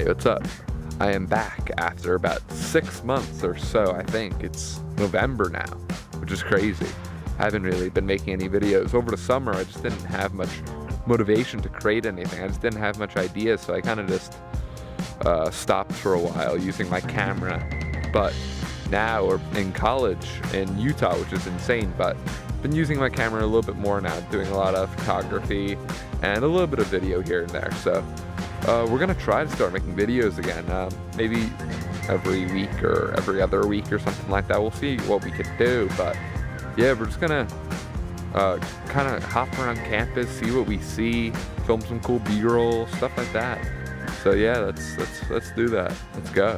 Hey, what's up? I am back after about 6 months or so. I think it's November now, which is crazy. I haven't really been making any videos. Over the summer, I just didn't have much motivation to create anything. I just didn't have much ideas, so I kind of just stopped for a while using my camera. But now we're in college in Utah, which is insane, but been using my camera a little bit more now, doing a lot of photography and a little bit of video here and there. So we're gonna try to start making videos again, maybe every week or every other week or something like that. We'll see what we could do, but yeah, we're just gonna kind of hop around campus, see what we see, film some cool B-roll, stuff like that. So yeah, let's do that. Let's go.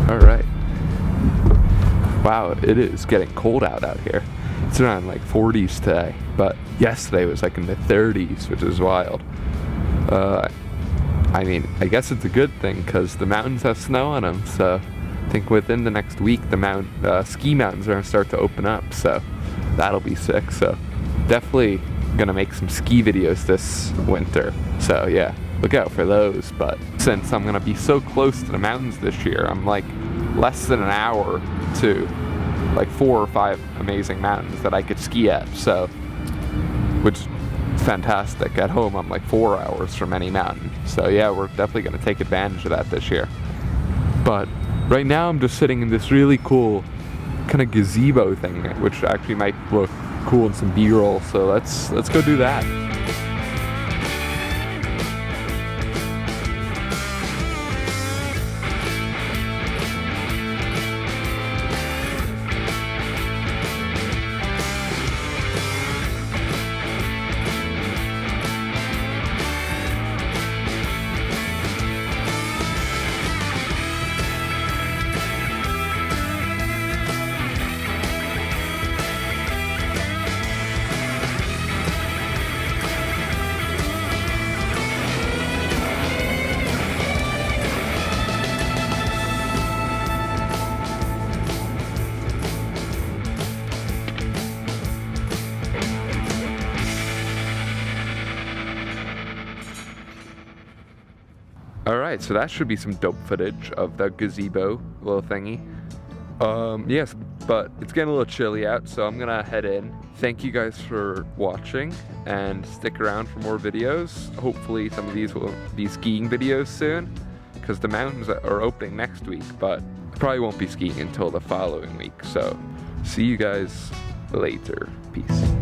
Alright. Wow, it is getting cold out here. It's around like 40s today, but yesterday was like in the 30s, which is wild. I mean, I guess it's a good thing because the mountains have snow on them, so I think within the next week the ski mountains are going to start to open up, so that'll be sick. So definitely gonna make some ski videos this winter, so yeah, look out for those. But since I'm gonna be so close to the mountains this year, I'm like less than an hour to like 4 or 5 amazing mountains that I could ski at, so which is fantastic. At home I'm like 4 hours from any mountain, so yeah, we're definitely gonna take advantage of that this year. But right now I'm just sitting in this really cool kind of gazebo thing, which actually might look cool in some B-roll, so let's go do that. Alright, so that should be some dope footage of the gazebo little thingy. Yes, but it's getting a little chilly out, so I'm gonna head in. Thank you guys for watching, and stick around for more videos. Hopefully some of these will be skiing videos soon, because the mountains are opening next week, but I probably won't be skiing until the following week. So see you guys later. Peace.